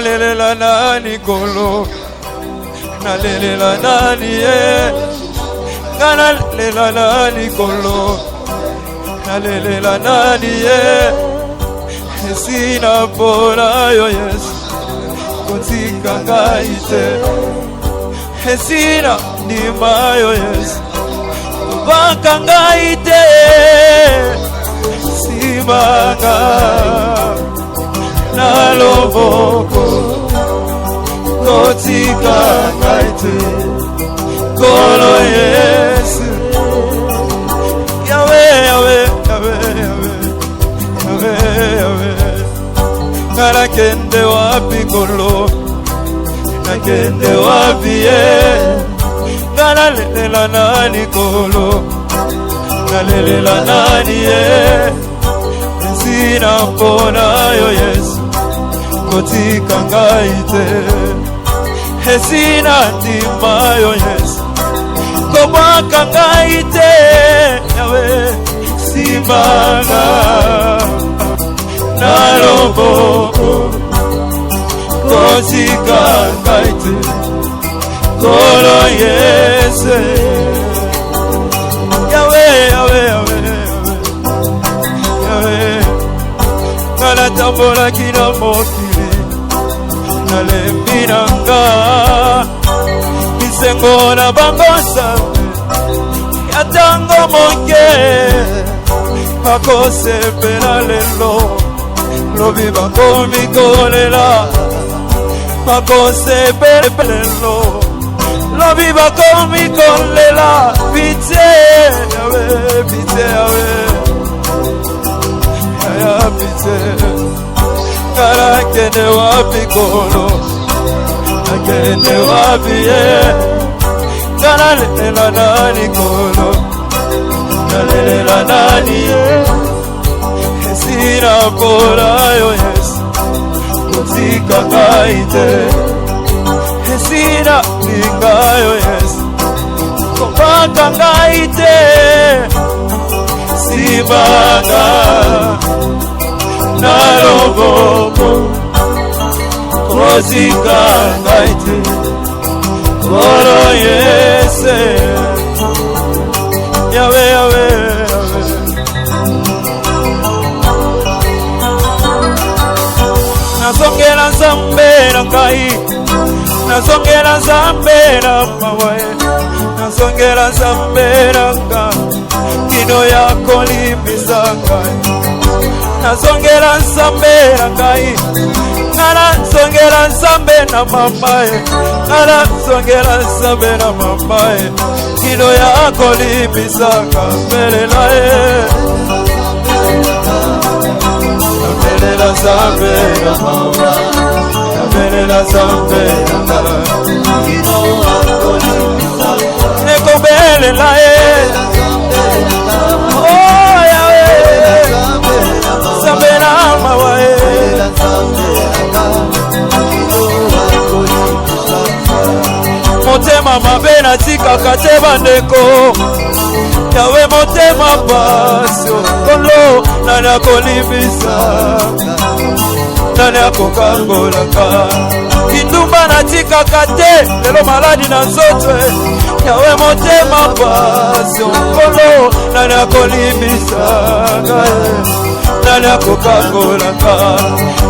Nalelela nani kolo, nalelela nani ye, nalelela nani kolo, nalelela nani ye. Sina pona yo Yesu, kotika ngaite. Sina ndima yo Yesu, baka ngaite. Simanga na loboko, kotika ngaite. Kolo Yesu, Yahweh, Yahweh, Yahweh, Yahweh, Yahweh. Ngara kende wapi kolo, nakende wapi ye. Ngara lelela nani kolo, nalelela nani ye. Sina mpona yo Yesu, kotika ngaite. Sina ndima yo Yesu, kobaka ngaite. Yahweh, simanga na loboko, kotika ngaite. Kolo Yesu, Yahweh, Yahweh, Yahweh, Yahweh. Ngala tambola kina mokili, nalembi nanga. Misengo na bango sabe, yatango moke. Akose pela lelo, lobi bako mikolela. Akose pela lelo, lobi bako mikolela. Pite, Yahweh, pite, Yahweh. Yaya pite. Kara kende wapi kolo, kende wapi ye. Kara lelela nani kolo, nalelela nani ye. Sina pona yo Yesu, kotika ngaite. Sina ndinga yo Yesu, kobaka ngaite. Simanga na loboko, kotika ngaite. Kolo Yesu, Yahweh, Yahweh, Yahweh. Nasongela Nzambe na ngai, nasongela Nzambe na mawae, nasongela Nzambe na ngai. Kino yako limbisa ngai, nasongela Nzambe na ngai. Ngala songela Nzambe na mamae, ngala songela Nzambe na mamae. Kino yako limbisa ngai, nae. Nabelela Nzambe na mawa, nabelela Nzambe na ngai. Kino yako limbisa ngai, nekobelela ye. Oh Yahweh, Nzambe na mawa ye. Motema mabe na tika kate bandeko, Yahweh motema pasio. Kolo nani akolimbisa, nani akokangolaka. Kindumba na tika kate, lelo maladi na nzotwe. Yahweh motema pasio. Kolo nani akolimbisa, nani akokangolaka.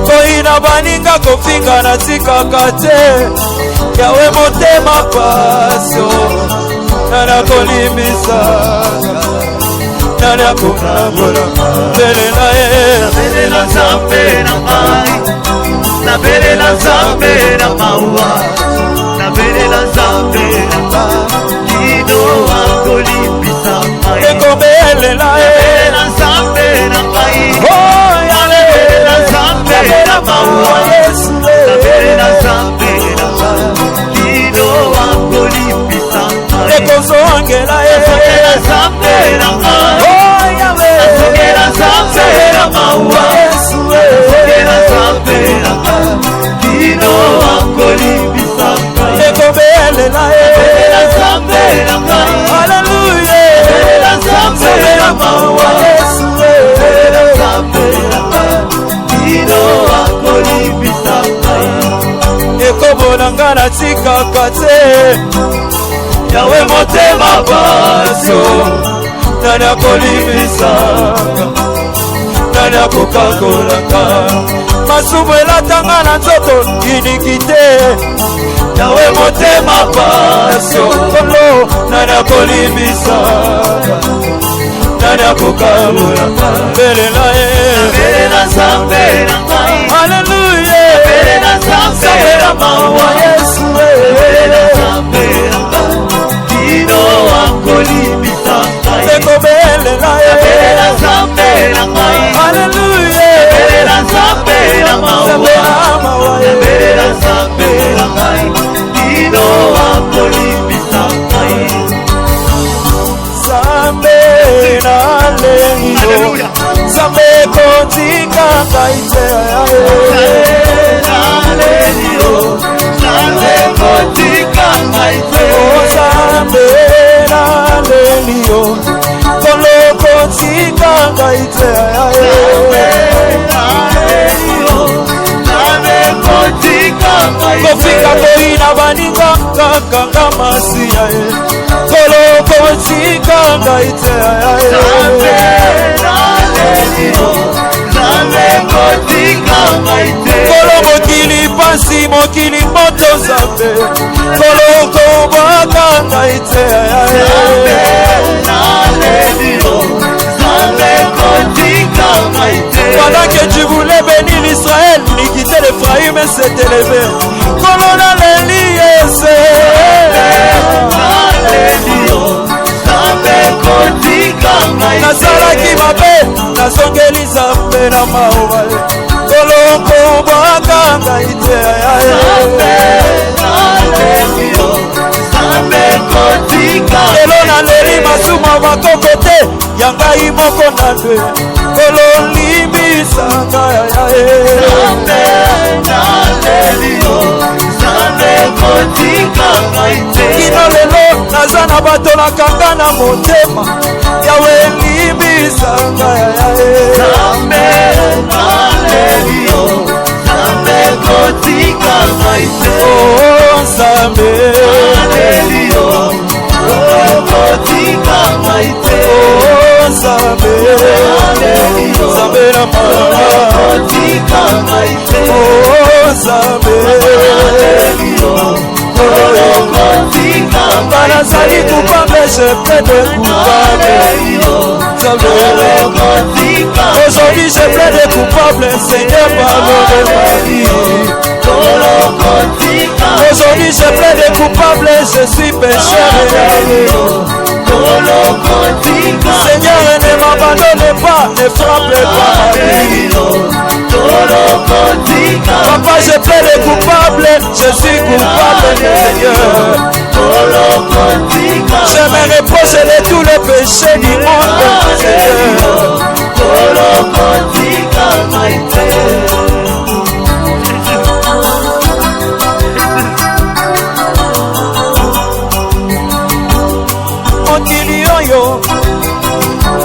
Koina baninga kofinga na tika kate, Yahweh motema pasio. Nani akolimbisa, nani akokangolaka. Belela ye, nabelela Nzambe na ngai, nabelela Nzambe na mawa, nabelela Nzambe na ngai. Kino akolimbisa ngai, ekobelela ye. nabelela Nzambe na ngai. Oh Yahweh, nabelela Nzambe na mawa, Yesu, nabelela Nzambe na ngai. Kino akolimbisa ngai, ekozongela ye. nabelela Nzambe na ngai. Oh Yahweh, nabelela Nzambe na mawa, Yesu, nabelela Nzambe na ngai. Kino akolimbisa ngai, ekobelela ye. nabelela Nzambe na ngai. Hallelujah, nabelela Nzambe na mawa, Yesu, nabelela Nzambe na ngai. Kino akolimbisa ngai. ekobona nga natikaka te yawe motema pasio nani akolimbisaka nani akokakolaka masumu elatanga na nzoto inikite yawe motema pasio kolo nani akolimbisaka nani akokakolaka belela belela Nzambe na ngai haleluya belela Nzambe na mawa Yesu belela Nzambe na ngai kino akolimbisa ngai belela belela Nzambe na ngai haleluya belela Nzambe na mawa belela Nzambe na ngai kino akolimbisa ngai Nzambe na lelo Nzambe kotika ngai te Nzambe kotika ngai te Nzambe na lelo kolo kotika ngai te Nzambe kotika ngai te kofika koina baninga kakanga masiya kolo kotika ngai te Nzambe na lelo Nzambe kotika ngai te kolo mokili pasi mokili moto Nzambe kolo kobaka ngai te Nzambe na lelo Nzambe kotika ngai te pendant que tu voulais bénir l'Israël ni quitter l'Ephraïm et s'est élevé kolo na leli yese nasalaki mabe nazongeli Nzambe na mawa koloko bwaka ngai te lelo naleli masumu bakoko te ya ngai moko na ndwe kololimbisanga kino lelo naza na bato nakanga na motema yawe limbisanga Nzambe Nzambe na mama Nzambe banazali coupable je plaide coupable aujourd'hui je plaide coupable Seigneur pardonne ma vie aujourd'hui je plaide coupable je suis pécheur Seigneur ne m'abandonne pas ne frappe pas ma vie papa je plaide coupable je suis coupable Seigneur je me reproche de tous les péchés du monde Seigneur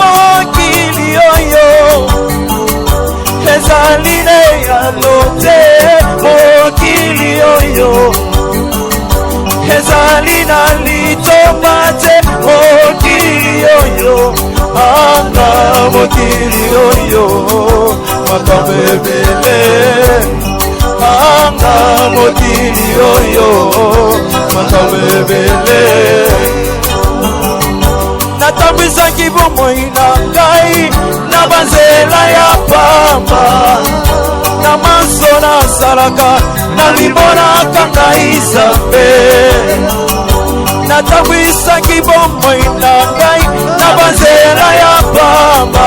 mokili oyo ezali na yalo te mokili oyo ezali na litomba te mokili oyo anga mokili oyo makambo ebele anga mokili oyo makambo ebele natambwisaki bomoi na ngai na banzela ya pamba na maso nasalaka nalimonaka ngai Nzambe natambwisaki bomoi na ngai na banzela ya pamba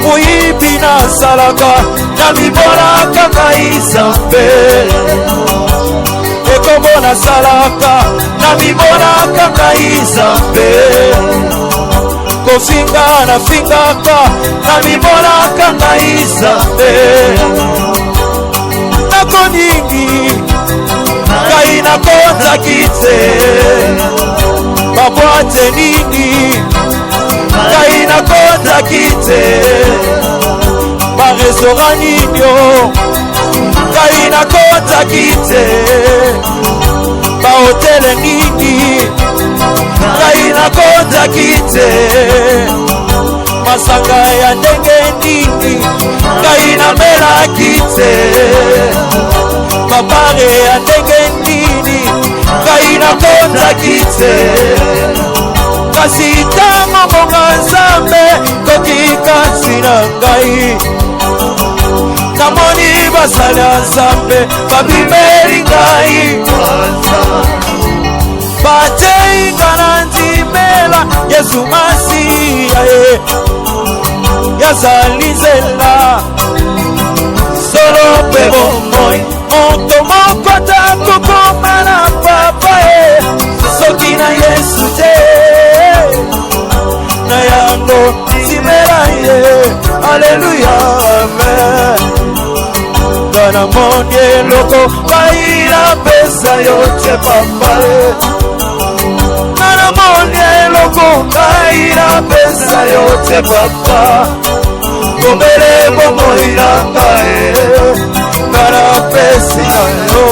moyibi nasalaka nalimonaka ngai Nzambe ekombo nasalaka nalimonaka ngai Nzambe kofinga nafingaka nalimonaka ngai Nzambe nako nini ngai nakonzaki te babwate nini ngai nakonzaki te barestaurant nini ngai nakonzaki nakonzaki te bahotele nini ngai nakonzaki te masanga ya ndenge nini ngai namelaki te mabare ya ndenge nini ngai nakonzaki te kasi ntango mbonga Nzambe koki kasi na ngai namoni basali ya Nzambe babimeli ngai batei nga na ndimela Yesu Masiya yazali nzela solo mpe bomoi moto moko takokoma na papa soki na Yesu te na yango ndimela ye aleluya amen na moni eloko baila pesa yote papa na moni eloko baila pesa yote papa kombele bomo ilanga kana pesa yo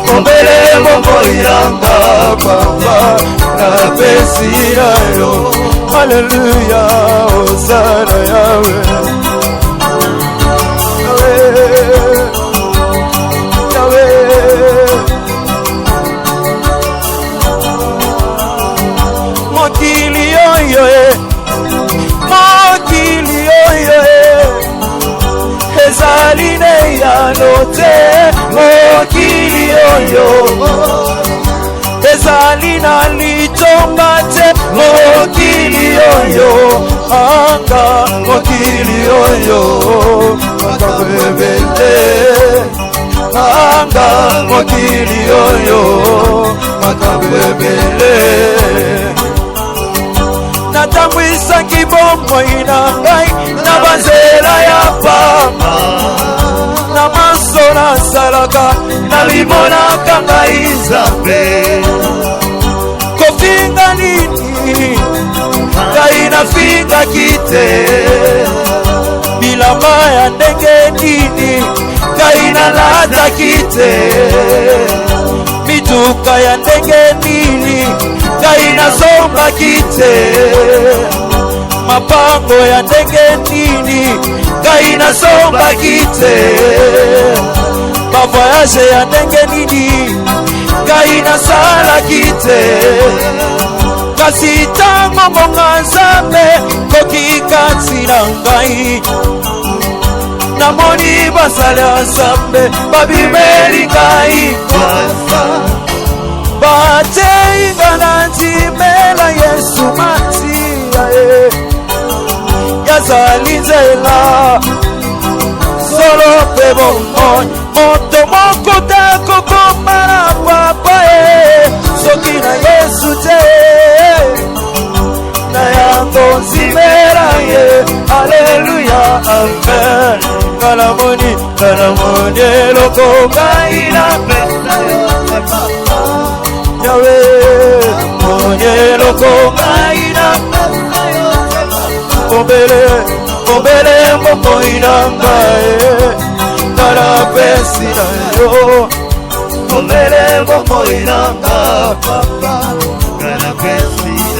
kombele bomo ilanga papa na pesa yo haleluya hosana yawe ezaline yanote mokili oyo ezalina litonga te mokili oyo anga mokili oyo makabebele anga mokili oyo makabebele natambwisaki bomoi na ngai na banzela ya pamba na maso nasalaka nabimonaka ngai Nzambe kofinga nini ngai nafingaki te bilamba ya ndenge nini ngai nalataki te mituka ya ndenge nini ngai nasombaki te mapango ya ndenge nini ngai nasombaki te bavoyage ya ndenge nini ngai nasalaki te kasi ntango mbonga Nzambe koki kati na ngai namoni basali ya Nzambe babimeli ngai batei nga na ndimela Yesu Masiya yazali nzela solo mpe bomoi moto moko takokoma na papa soki na Yesu te na yango nzimela ye aleluya amen kalamoni eloko ngai na pesa yote papa yawe eloko ngai na pesa yote papa kombele mbomoi na ngai kala pesi na yo kombele mbomoi na ngai papa kala pesi